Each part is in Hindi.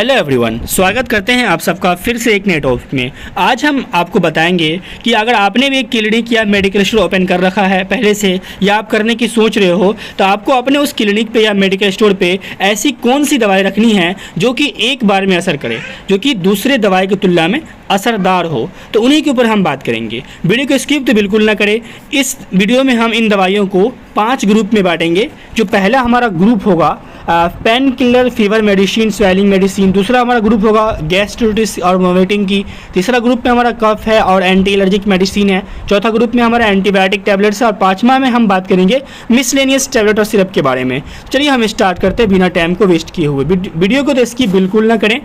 हेलो एवरीवन, स्वागत करते हैं आप सबका फिर से एक नए टॉपिक में। आज हम आपको बताएंगे कि अगर आपने भी एक क्लिनिक या मेडिकल स्टोर ओपन कर रखा है पहले से या आप करने की सोच रहे हो, तो आपको अपने उस क्लिनिक पे या मेडिकल स्टोर पे ऐसी कौन सी दवाई रखनी है जो कि एक बार में असर करे, जो कि दूसरे दवाई की तुलना में असरदार हो। तो उन्हीं के ऊपर हम बात करेंगे। वीडियो को स्किप तो बिल्कुल ना करें। इस वीडियो में हम इन दवाइयों को 5 ग्रुप में बांटेंगे। जो पहला हमारा ग्रुप होगा pain killer, fever medicine, swelling medicine. दूसरा हमारा ग्रुप होगा गैस्ट्राइटिस और वोमिटिंग की। तीसरा ग्रुप में हमारा कफ है और एंटी एलर्जिक मेडिसिन है। चौथा ग्रुप में हमारा एंटीबायोटिक टैबलेट्स है और पाँचवा में हम बात करेंगे मिसलेनियस टैबलेट और सिरप के बारे में। चलिए हम स्टार्ट करते हैं बिना टाइम को वेस्ट किए हुए। वीडियो को तो इसकी बिल्कुल ना करें।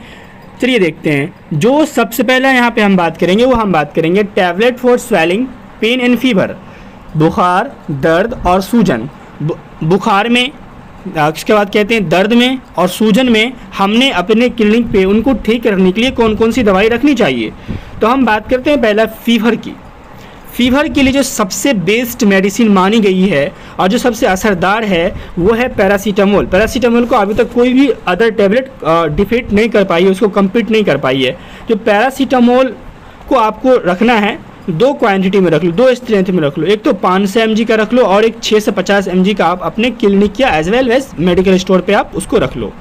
चलिए देखते हैं। जो सबसे पहला यहाँ पे हम बात करेंगे वो हम बात करेंगे tablet for swelling, pain and fever, बुखार, दर्द और सूजन। बुखार में, उसके बाद कहते हैं दर्द में और सूजन में हमने अपने क्लिनिक पे उनको ठीक करने के लिए कौन कौन सी दवाई रखनी चाहिए। तो हम बात करते हैं पहला फीवर की। फीवर के लिए जो सबसे बेस्ट मेडिसिन मानी गई है और जो सबसे असरदार है वो है पैरासीटामोल। पैरासीटामोल को अभी तक कोई भी अदर टैबलेट डिफीट नहीं कर पाई है, उसको कम्पीट नहीं कर पाई है। जो पैरासीटामोल को आपको रखना है 2 क्वांटिटी में रख लो, 2 स्ट्रेंथ में रख लो। एक तो 500 mg का रख लो और एक 6 से 50 mg का आप अपने क्लिनिक या as well as medical store पे आप उसको रख लो।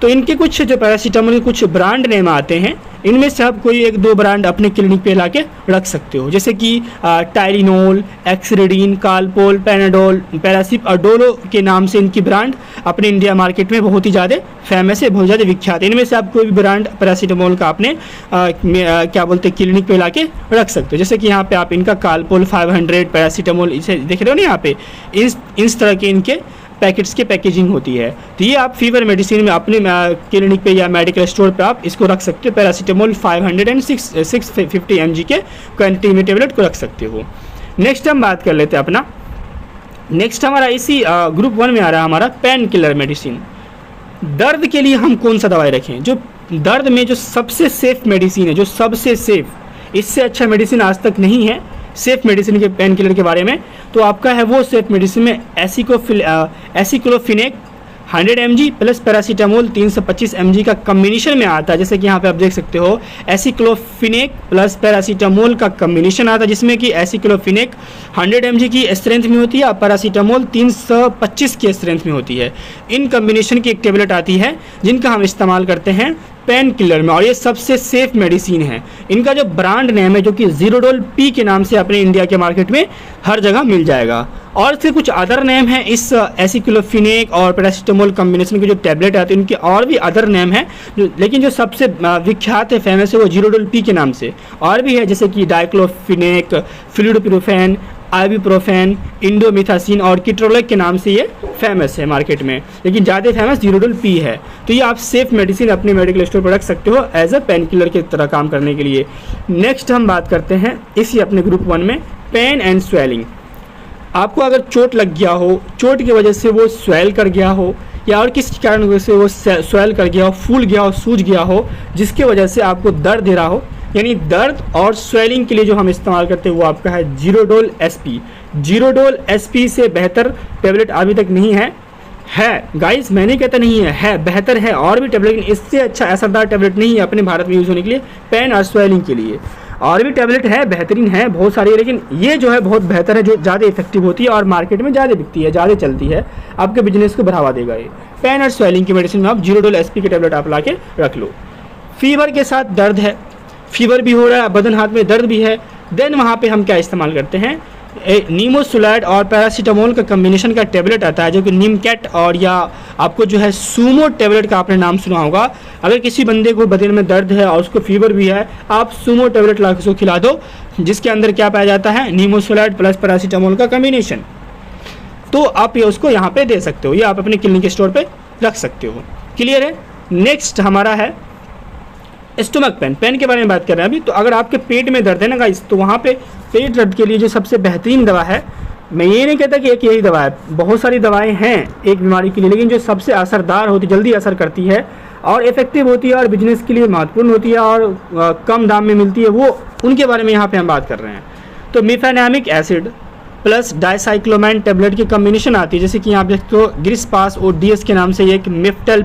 तो इनके कुछ जो पैरासीटामोल के कुछ ब्रांड नेम आते हैं, इनमें से आप कोई 1-2 ब्रांड अपने क्लिनिक पे ला के रख सकते हो, जैसे कि टाइलिनोल, एक्सरेडिन, कालपोल, पैनाडोल, पैरासिप और डोलो के नाम से इनकी ब्रांड अपने इंडिया मार्केट में बहुत ही ज़्यादा फेमस है, बहुत ज़्यादा विख्यात है। इनमें से आप कोई भी ब्रांड पैरासीटामोल का अपने क्या बोलते हैं क्लिनिक पे ला के रख सकते हो। जैसे कि यहाँ पे आप इनका कालपोल 500 पैरासीटामोल इसे देख रहे हो ना, यहाँ पे इस तरह के इनके पैकेट्स की पैकेजिंग होती है। तो ये आप फीवर मेडिसिन में अपने क्लिनिक पे या मेडिकल स्टोर पे आप इसको रख सकते हो। पैरासीटामोल 500 एंड 650 mg के क्वांटिटी में टेबलेट को रख सकते हो। नेक्स्ट हम बात कर लेते हैं अपना। नेक्स्ट हमारा इसी ग्रुप 1 में आ रहा है हमारा पेन किलर मेडिसिन। दर्द के लिए हम कौन सा दवाई रखें? जो दर्द में जो सबसे सेफ मेडिसिन है, जो सबसे सेफ, इससे अच्छा मेडिसिन आज तक नहीं है सेफ मेडिसिन के पेन किलर के बारे में। तो आपका है वो सेफ मेडिसिन में aceclofenac 100 mg plus paracetamol 325 mg का कम्बिनेशन में आता है। जैसे कि यहाँ पे आप देख सकते हो एसिक्लोफिनेक प्लस पैरासीटामोल का कम्बिनेशन आता है, जिसमें कि एसिक्लोफिनेक 100 mg की स्ट्रेंथ में होती है और पैरासीटामोल 325 की स्ट्रेंथ में होती है। इन कम्बिनेशन की एक टेबलेट आती है जिनका हम इस्तेमाल करते हैं पेन किलर में, और ये सबसे सेफ मेडिसिन है। इनका जो ब्रांड नेम है जो कि जीरोडोल पी के नाम से अपने इंडिया के मार्केट में हर जगह मिल जाएगा। और इसके कुछ अदर नेम है इस एसिक्लोफिनेक और पैरासीटामोल कॉम्बिनेशन के जो टैबलेट आते हैं उनके और भी अदर नेम है, लेकिन जो सबसे विख्यात है, फेमस है, वो जीरोडोल पी के नाम से। और भी है जैसे कि डाइक्लोफिनेक, फ्लूइडोप्रोफेन, आइबुप्रोफेन, इंडोमिथासिन और किट्रोलेक के नाम से ये फेमस है मार्केट में, लेकिन ज़्यादा फेमस जीरोडोल पी है। तो ये आप सेफ मेडिसिन अपने मेडिकल स्टोर पर रख सकते हो एज अ पेन किलर की तरह काम करने के लिए। नेक्स्ट हम बात करते हैं इसी अपने ग्रुप 1 में पेन एंड स्वेलिंग। आपको अगर चोट लग गया हो, चोट की वजह से वो स्वेल कर गया हो या और किसी कारण वजह से वो स्वेल कर गया हो, फूल गया हो, सूज गया हो, जिसके वजह से आपको दर्द दे रहा हो, यानी दर्द और स्वेलिंग के लिए जो हम इस्तेमाल करते हैं वो आपका है जीरोडोल एसपी। जीरोडोल एसपी से बेहतर टैबलेट अभी तक नहीं है गाइस, मैंने कहता नहीं है बेहतर है और भी टैबलेट, लेकिन इससे अच्छा असरदार टैबलेट नहीं है अपने भारत में यूज़ होने के लिए पेन और स्वेलिंग के लिए। और भी टैबलेट है, बेहतरीन है बहुत सारी, लेकिन ये जो है बहुत बेहतर है, जो ज़्यादा इफेक्टिव होती है और मार्केट में ज़्यादा बिकती है, ज़्यादा चलती है, आपके बिजनेस को बढ़ावा देगा ये। पेन और स्वेलिंग की मेडिसिन में आप जीरोडोल एसपी के टैबलेट आप ला के रख लो। फीवर के साथ दर्द है, फीवर भी हो रहा है, बदन हाथ में दर्द भी है, देन वहाँ पे हम क्या इस्तेमाल करते हैं, नीमोसुलाइड और पैरासीटामोल का कम्बिनेशन का टैबलेट आता है जो कि नीमकैट, और या आपको जो है सूमो टैबलेट का आपने नाम सुना होगा। अगर किसी बंदे को बदन में दर्द है और उसको फीवर भी है, आप सूमो टैबलेट ला के उसको खिला दो, जिसके अंदर क्या पाया जाता है, नीमोसुलाइड प्लस पैरासीटामोल का कम्बिनेशन। तो आप ये उसको यहाँ पे दे सकते हो, ये आप अपने क्लिनिक स्टोर पे रख सकते हो। क्लियर है। नेक्स्ट हमारा है स्टोमक पेन। पेन के बारे में बात कर रहे हैं अभी। तो अगर आपके पेट में दर्द है ना गाइस, तो वहाँ पे पेट दर्द के लिए जो सबसे बेहतरीन दवा है, मैं ये नहीं कहता कि एक यही दवा है, बहुत सारी दवाएं हैं एक बीमारी के लिए, लेकिन जो सबसे असरदार होती, जल्दी असर करती है और इफेक्टिव होती है और बिजनेस के लिए महत्वपूर्ण होती है और कम दाम में मिलती है, वो उनके बारे में यहाँ पे हम बात कर रहे हैं। तो मिफेनामिक एसिड, प्लस डाइसाइक्लोमाइन टेबलेट की कम्बिनेशन आती है, जैसे कि यहाँ आप देखते हो ग्रिस्पास और डीएस के नाम से, एक मिफ्टल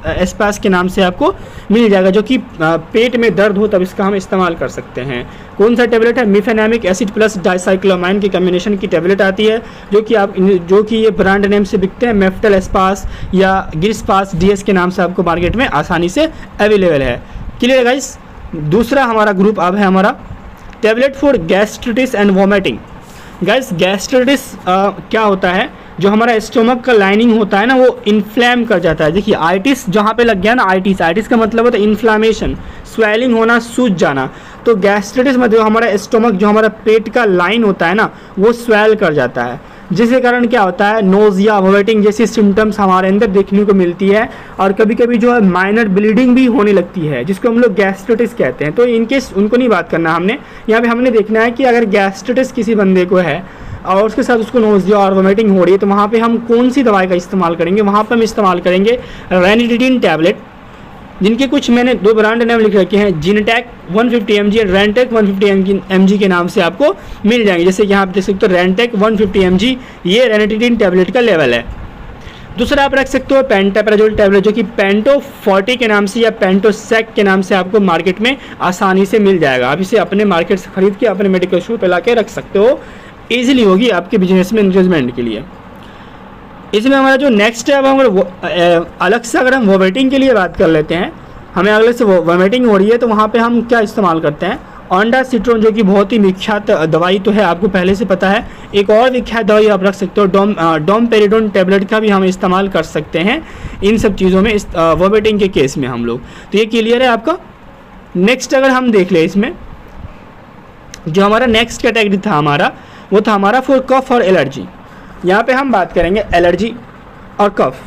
एस्पास के नाम से आपको मिल जाएगा, जो कि पेट में दर्द हो तब इसका हम इस्तेमाल कर सकते हैं। कौन सा टेबलेट है? मिफेनामिक एसिड प्लस डाइसाइक्लोमाइन की कम्बिनेशन की टेबलेट आती है, जो कि ये ब्रांड नेम से बिकते हैं, मिफ्टल एस्पास या ग्रिस्पास डीएस के नाम से आपको मार्केट में आसानी से अवेलेबल है। क्लियर है गाइस? दूसरा हमारा ग्रुप अब है हमारा tablet for gastritis and vomiting. Guys gastritis क्या होता है? जो हमारा स्टोमक का लाइनिंग होता है ना, वो इन्फ्लेम कर जाता है। देखिए आइटिस जहाँ पे लग गया ना, आइटिस का मतलब होता है इन्फ्लामेशन, स्वेलिंग होना, सूज जाना। तो गैस्ट्रिटिस में जो हमारा स्टोमक, जो हमारा पेट का लाइन होता है ना, वो स्वेल कर जाता है, जिसके कारण क्या होता है, नोजिया, वोमिटिंग जैसी सिम्टम्स हमारे अंदर देखने को मिलती है, और कभी कभी जो है माइनर ब्लीडिंग भी होने लगती है, जिसको हम लोग गैस्ट्रिटिस कहते हैं। तो इनकेस उनको नहीं बात करना हमने, यहाँ पे हमने देखना है कि अगर गैस्ट्रिटिस किसी बंदे को है और उसके साथ उसको नोजिया और वोमिटिंग हो रही है, तो वहाँ पे हम कौन सी दवाई का इस्तेमाल करेंगे? वहाँ पर हम इस्तेमाल करेंगे रेनिटिडिन टैबलेट, जिनके कुछ मैंने 2 ब्रांड नाम लिख रखे हैं, जिनटेक 150 mg और रेंटेक 150 mg के नाम से आपको मिल जाएंगे। जैसे कि यहाँ आप देख सकते हो रेंटेक 150 mg, ये रेनिटिडिन टैबलेट का लेवल है। दूसरा आप रख सकते हो पेंटाप्राजोल टैबलेट, जो कि पेंटो 40 के नाम से या पेंटोसेक के नाम से आपको मार्केट में आसानी से मिल जाएगा। आप इसे अपने मार्केट से खरीद के अपने मेडिकल स्टोर पर ला के रख सकते हो, ईजिली होगी आपके बिजनेस में इन्वेस्टमेंट के लिए। इसमें हमारा जो नेक्स्ट है, अब हम अलग से अगर हम वोमिटिंग के लिए बात कर लेते हैं, हमें अगले से वोमिटिंग हो रही है, तो वहाँ पे हम क्या इस्तेमाल करते हैं? ऑन्डासिट्रोन, जो कि बहुत ही विख्यात दवाई तो है, आपको पहले से पता है। एक और विख्यात दवाई आप रख सकते हो, डोमपेरिडोन टैबलेट का भी हम इस्तेमाल कर सकते हैं इन सब चीज़ों में, वोमिटिंग के केस में हम लोग। तो ये क्लियर है आपका। नेक्स्ट अगर हम देख लें, इसमें जो हमारा नेक्स्ट कैटेगरी था हमारा, वो था हमारा फॉर कफ और एलर्जी। यहाँ पे हम बात करेंगे एलर्जी और कफ।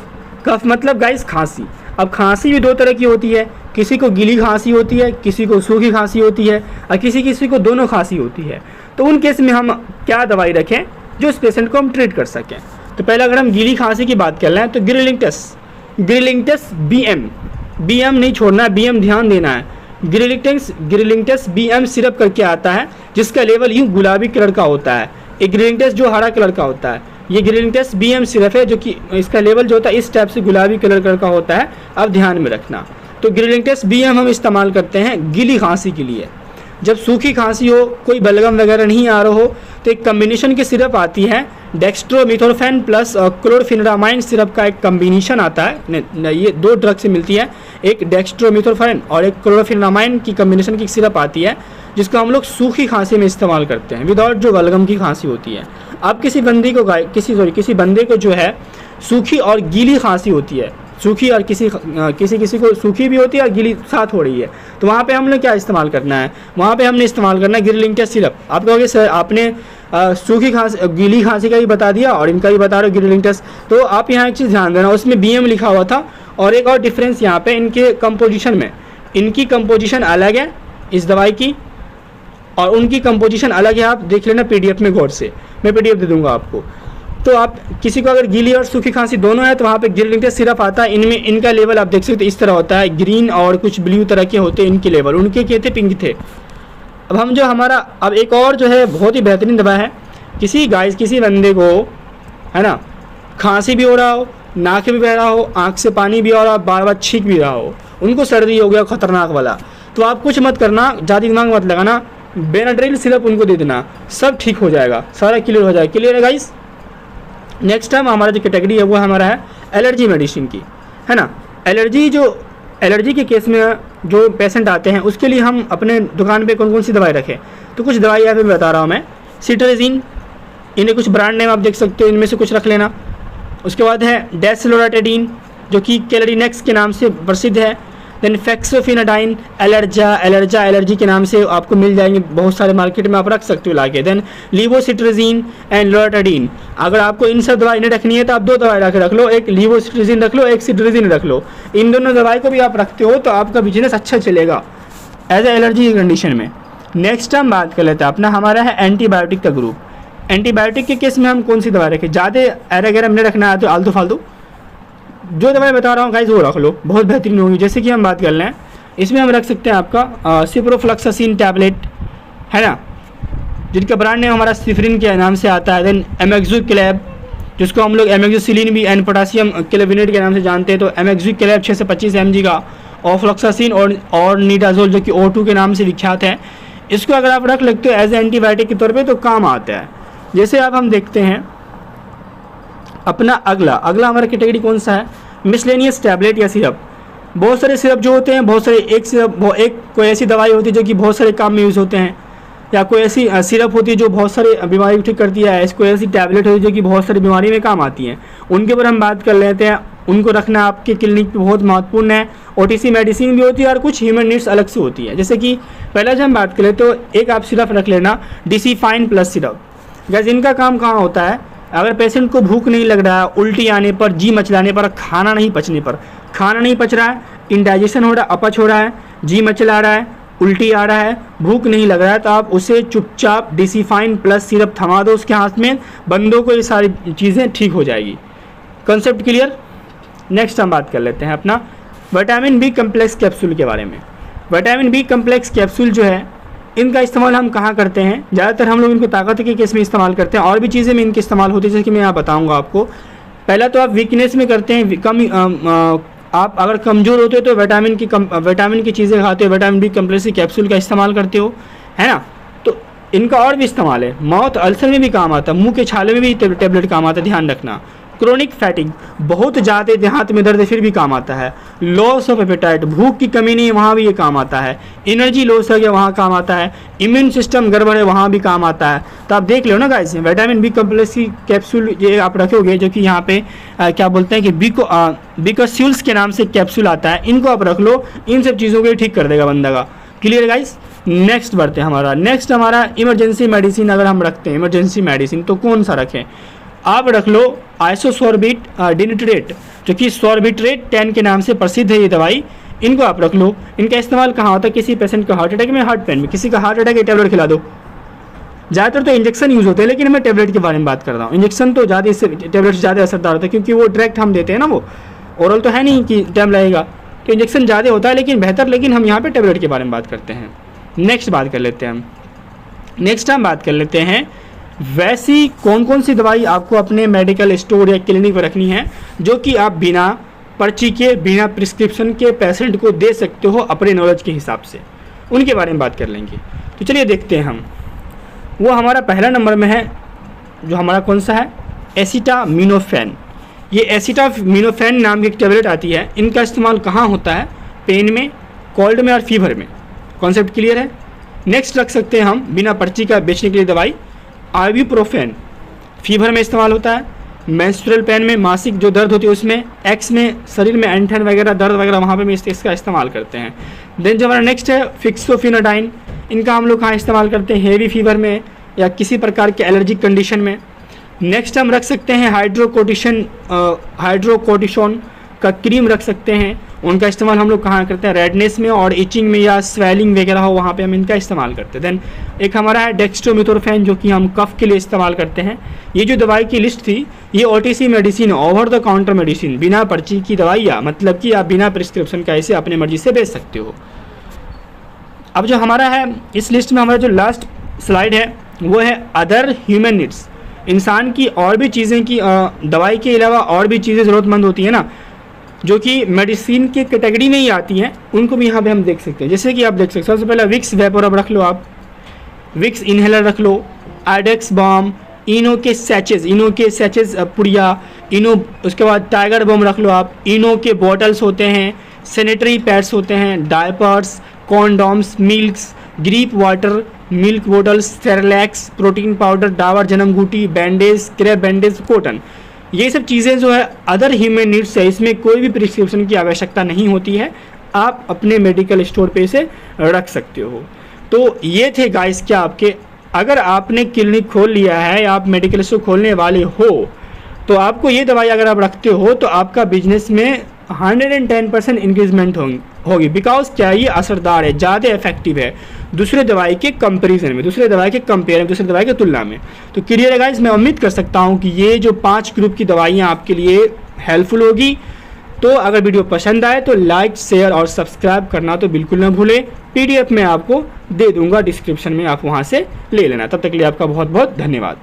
कफ मतलब गाइस खांसी। अब खांसी भी 2 तरह की होती है, किसी को गीली खांसी होती है, किसी को सूखी खांसी होती है, और किसी को दोनों खांसी होती है। तो उन केस में हम क्या दवाई रखें जो इस पेशेंट को हम ट्रीट कर सकें? तो पहले अगर हम गीली खांसी की बात कर लें, तो ग्रिलिंगटस BM नहीं छोड़ना है, BM ध्यान देना है। ग्रिलिंगटस BM सिरप करके आता है, जिसका लेवल यूँ गुलाबी कलर का होता है। एक ग्रिलिंगटस जो हरा कलर का होता है, ये ग्रिलिंगटस BM सिरप है, जो कि इसका लेवल जो होता है इस टाइप से गुलाबी कलर का होता है, अब ध्यान में रखना। तो ग्रिलिंगटस BM हम इस्तेमाल करते हैं गीली खांसी के लिए। जब सूखी खांसी हो, कोई बलगम वगैरह नहीं आ रहा हो, तो एक कम्बिनेशन की सिरप आती है, डेक्स्ट्रोमिथोर्फेन प्लस क्लोरफिनरामाइन सिरप का एक कम्बिनेशन आता है। ये 2 ड्रग से मिलती है, एक डेक्स्ट्रोमिथोर्फेन और एक क्लोरफिनरामाइन की कम्बिनेशन की सिरप आती है, जिसको हम लोग सूखी खांसी में इस्तेमाल करते हैं, विदाउट जो बलगम की खांसी होती है। अब किसी बंदे को जो है सूखी और गीली खांसी होती है, सूखी और किसी को सूखी भी होती है और गीली साथ हो रही है, तो वहाँ पे हमने क्या इस्तेमाल करना है? वहाँ पे हमने इस्तेमाल करना है ग्रिलिंगटस सिरप। आप कहोगे सर आपने सूखी खांसी, गीली खांसी का भी बता दिया और इनका भी बता रहे हो ग्रिलिंगटस, तो आप यहाँ एक चीज़ ध्यान देना, उसमें BM लिखा हुआ था, और एक और डिफरेंस यहाँ पे इनके कंपोजिशन में, इनकी कंपोजिशन अलग है इस दवाई की, और उनकी कंपोजिशन अलग है। आप देख लेना PDF में गौर से, मैं PDF दे दूंगा आपको। तो आप किसी को अगर गीली और सूखी खांसी दोनों है, तो वहाँ पे ग्रिलिंगटस सिरप आता है। इनमें इनका लेवल आप देख सकते इस तरह होता है, ग्रीन और कुछ ब्लू तरह के होते हैं इनके लेवल, उनके क्या थे? पिंक थे। अब हम जो हमारा अब एक और जो है बहुत ही बेहतरीन दवा है, किसी बंदे को है ना खांसी भी हो रहा हो, नाक भी बह रहा हो, आँख से पानी भी आ रहा हो, बार बार छींक भी रहा हो, उनको सर्दी हो गया खतरनाक वाला, तो आप कुछ मत करना, ज़्यादा दिमाग मत लगाना, बेनाड्रिल सिरप उनको दे देना, सब ठीक हो जाएगा, सारा क्लियर हो जाएगा। क्लियर है गाइस? नेक्स्ट टाइम हमारा जो कैटेगरी है वो हमारा है एलर्जी मेडिसिन की, है ना। एलर्जी के केस में जो पेशेंट आते हैं, उसके लिए हम अपने दुकान पे कौन कौन सी दवाई रखें? तो कुछ दवाई यहाँ पे बता रहा हूँ मैं। सिट्रेजिन, इन्हें कुछ ब्रांड नेम आप देख सकते हो, इनमें से कुछ रख लेना। उसके बाद है डेस्लोराटेडिन, जो कि कैलोरीनेक्स के नाम से प्रसिद्ध है। देन फेक्सोफिनाडाइन, एलर्जी के नाम से आपको मिल जाएंगे बहुत सारे मार्केट में, आप रख सकते हो लाके। Then levocetirizine and loratadine. अगर आपको इन सब दवाई नहीं रखनी है तो आप 2 दवाई रख लो, एक लीवोसिट्रेजिन रख लो, एक सिट्रेजिन रख लो। इन दोनों दवाई को भी आप रखते हो तो आपका बिजनेस अच्छा चलेगा एज ए एलर्जी की कंडीशन में। नेक्स्ट हम बात कर लेते हैं अपना, हमारा है एंटीबायोटिक का ग्रुप। एंटीबायोटिक के केस में हम कौन सी दवाई रखें? ज़्यादा एरा नहीं रखना है, तो आलतू फालतू जो दवाई बता रहा हूँ गाइस वो रख लो, बहुत बेहतरीन होगी। जैसे कि हम बात कर लें, इसमें हम रख सकते हैं आपका सिप्रोफ्लॉक्सासिन टैबलेट, है ना, जिनका ब्रांड नेम हमारा सिफरिन के नाम से आता है। देन एमेक्सुक्लेब, जिसको हम लोग एमेक्सोसिलिन भी एंड पोटासियम क्लेविनेट के नाम से जानते हैं। तो एमेक्सुक्लेब 6 से 25 mg का, ऑफ्लॉक्सासिन और नीडाजोल जो कि O2 के नाम से विख्यात है, इसको अगर आप रख लेते हो एज एंटीबायोटिक के तौर पे तो काम आता है। जैसे अब हम देखते हैं अपना अगला हमारा कैटेगरी कौन सा है, मिसलेनियस टैबलेट या सिरप। बहुत सारे सिरप जो होते हैं, बहुत सारे एक कोई ऐसी दवाई होती है जो कि बहुत सारे काम में यूज़ होते हैं, या कोई ऐसी सिरप होती है जो बहुत सारे बीमारी ठीक करती है, कोई ऐसी टैबलेट होती है जो कि बहुत सारी बीमारी में काम आती हैं। उनके ऊपर हम बात कर लेते हैं। उनको रखना आपके क्लिनिक पे बहुत महत्वपूर्ण है। OTC मेडिसिन भी होती है और कुछ ह्यूमन नीड्स अलग से होती है। जैसे कि पहले जब हम बात करें तो एक आप सिरप रख लेना डिसीफाइन प्लस सिरप। गैस इनका काम कहाँ होता है, अगर पेशेंट को भूख नहीं लग रहा है, उल्टी आने पर, जी मचलाने पर, खाना नहीं पच रहा है, इंडाइजेशन हो रहा है, अपच हो रहा है, जी मचला रहा है, उल्टी आ रहा है, भूख नहीं लग रहा है, तो आप उसे चुपचाप डिसीफाइन प्लस सिरप थमा दो उसके हाथ में, बंदों को ये सारी चीज़ें ठीक हो जाएगी। Concept clear. नेक्स्ट हम बात कर लेते हैं अपना विटामिन बी कम्प्लेक्स कैप्सूल के बारे में। विटामिन बी कम्प्लेक्स कैप्सूल जो है, इनका इस्तेमाल हम कहाँ करते हैं, ज़्यादातर हम लोग इनको ताकत के केस में इस्तेमाल करते हैं, और भी चीज़ें में इनके इस्तेमाल होती है, जैसे कि मैं यहाँ बताऊँगा आपको। पहला तो आप वीकनेस में करते हैं, आप अगर कमज़ोर होते हो तो विटामिन की चीज़ें खाते हो, विटामिन बी कम्प्लेक्स कैप्सूल का इस्तेमाल करते हो, है ना। तो इनका और भी इस्तेमाल है, माउथ अल्सर में भी काम आता है, मुंह के छाले में भी टैबलेट काम आता है, ध्यान रखना। क्रोनिक फैटिग, बहुत ज़्यादा देहात में दर्द फिर भी काम आता है। लॉस ऑफ एपेटाइट, भूख की कमी नहीं है, वहाँ भी ये काम आता है। एनर्जी लॉस हो गया, वहाँ काम आता है। इम्यून सिस्टम गड़बड़ है, वहाँ भी काम आता है। तो आप देख लो ना गाइस, विटामिन बी कम्प्लेक्स की कैप्सूल ये आप रखोगे, जो कि यहाँ पे क्या बोलते हैं कि बीकोस्यूल्स के नाम से कैप्सूल आता है, इनको आप रख लो, इन सब चीज़ों को ठीक कर देगा बंदा का। Clear guys. नेक्स्ट बढ़ते हैं नेक्स्ट हमारा इमरजेंसी मेडिसिन। अगर हम रखते हैं इमरजेंसी मेडिसिन तो कौन सा रखें, आप रख लो आइसोसोर्बिट डिनिट्रेट, जो कि सॉर्बिट्रेट 10 के नाम से प्रसिद्ध है ये दवाई। इनको आप रख लो। इनका इस्तेमाल कहाँ होता है, किसी पेशेंट का हार्ट अटैक में, हार्ट पेन में, किसी का हार्ट अटैक, टैबलेट खिला दो। ज़्यादातर तो इंजेक्शन यूज़ होते हैं, लेकिन मैं टैबलेट के बारे में बात कर रहा हूँ। इंजेक्शन तो ज़्यादा, इससे टैबलेट ज़्यादा असरदार होता है, क्योंकि वो डायरेक्ट हम देते हैं ना, वो ओरल तो है नहीं कि टाइम लगेगा, तो इंजेक्शन ज़्यादा होता है लेकिन बेहतर। लेकिन हम यहाँ पर टैबलेट के बारे में बात करते हैं। नेक्स्ट बात कर लेते हैं वैसी कौन कौन सी दवाई आपको अपने मेडिकल स्टोर या क्लिनिक पर रखनी है, जो कि आप बिना पर्ची के, बिना प्रिस्क्रिप्शन के पेशेंट को दे सकते हो अपने नॉलेज के हिसाब से। उनके बारे में बात कर लेंगे। तो चलिए देखते हैं हम। वो हमारा पहला नंबर में है, जो हमारा कौन सा है, एसिटामिनोफेन। ये एसिटामिनोफेन नाम की एक टैबलेट आती है। इनका इस्तेमाल कहाँ होता है, पेन में, कोल्ड में और फीवर में। कॉन्सेप्ट क्लियर है। नेक्स्ट रख सकते हैं हम बिना पर्ची का बेचने के लिए दवाई, आइबुप्रोफेन, फीवर में इस्तेमाल होता है, मेंस्ट्रुअल पेन में, मासिक जो दर्द होती है उसमें, एक्स में, शरीर में ऐंठन वगैरह, दर्द वगैरह, वहाँ पे इसका इस्तेमाल करते हैं। देन जो हमारा नेक्स्ट है फिक्सोफिनोडाइन, इनका हम लोग कहाँ इस्तेमाल करते हैं, हेवी फीवर में या किसी प्रकार के एलर्जिक कंडीशन में। नेक्स्ट हम रख सकते हैं हाइड्रोकोर्टिसोन का क्रीम रख सकते हैं। उनका इस्तेमाल हम लोग कहाँ करते हैं, रेडनेस में और इचिंग में या स्वेलिंग वगैरह हो, वहाँ पे हम इनका इस्तेमाल करते हैं। देन एक हमारा है डेक्स्ट्रोमेथोर्फेन, जो कि हम कफ के लिए इस्तेमाल करते हैं। ये जो दवाई की लिस्ट थी, ये OTC medicine, over the counter medicine, बिना पर्ची की दवाइयाँ, मतलब कि आप बिना प्रिस्क्रिप्शन का ऐसे अपने मर्जी से बेच सकते हो। अब जो हमारा है इस लिस्ट में, हमारा जो लास्ट स्लाइड है वो है अदर ह्यूमन नीड्स। इंसान की और भी चीज़ें की, दवाई के अलावा और भी चीज़ें ज़रूरतमंद होती है ना, जो कि मेडिसिन के कैटेगरी में ही आती हैं, उनको भी यहाँ पे हम देख सकते हैं। जैसे कि आप देख सकते हैं, सबसे पहले विक्स वेपोरब रख लो, आप विक्स इनहेलर रख लो, आइडेक्स बॉम, इनो के सैचेज पुड़िया, इनो, उसके बाद टाइगर बम रख लो आप, इनो के बॉटल्स होते हैं, सैनिटरी पैड्स होते हैं, diapers, condoms, milks, gripe water, milk bottles, Cerelacs, protein powder, Dabur जन्मबूटी, बैंडेज, क्रैप बैंडेज, कॉटन, ये सब चीज़ें जो है अदर ह्यूमन नीड्स है। इसमें कोई भी प्रिस्क्रिप्शन की आवश्यकता नहीं होती है, आप अपने मेडिकल स्टोर पे इसे रख सकते हो। तो ये थे गाइस क्या आपके, अगर आपने क्लिनिक खोल लिया है या आप मेडिकल स्टोर खोलने वाले हो, तो आपको ये दवाई अगर आप रखते हो तो आपका बिजनेस में 110% इंक्रीजमेंट होगी। बिकॉज क्या ये असरदार है, ज़्यादा इफेक्टिव है दूसरे दवाई के कंपैरिजन में, दूसरे दवाई के कंपेयर में, दूसरे दवाई की तुलना में। तो क्लियर है गाइस, मैं उम्मीद कर सकता हूँ कि ये जो 5 ग्रुप की दवाइयाँ आपके लिए हेल्पफुल होगी। तो अगर वीडियो पसंद आए तो लाइक, शेयर और सब्सक्राइब करना तो बिल्कुल ना भूलें। PDF मैं आपको दे दूंगा डिस्क्रिप्शन में, आप वहाँ से ले लेना। तब तक के लिए आपका बहुत बहुत धन्यवाद।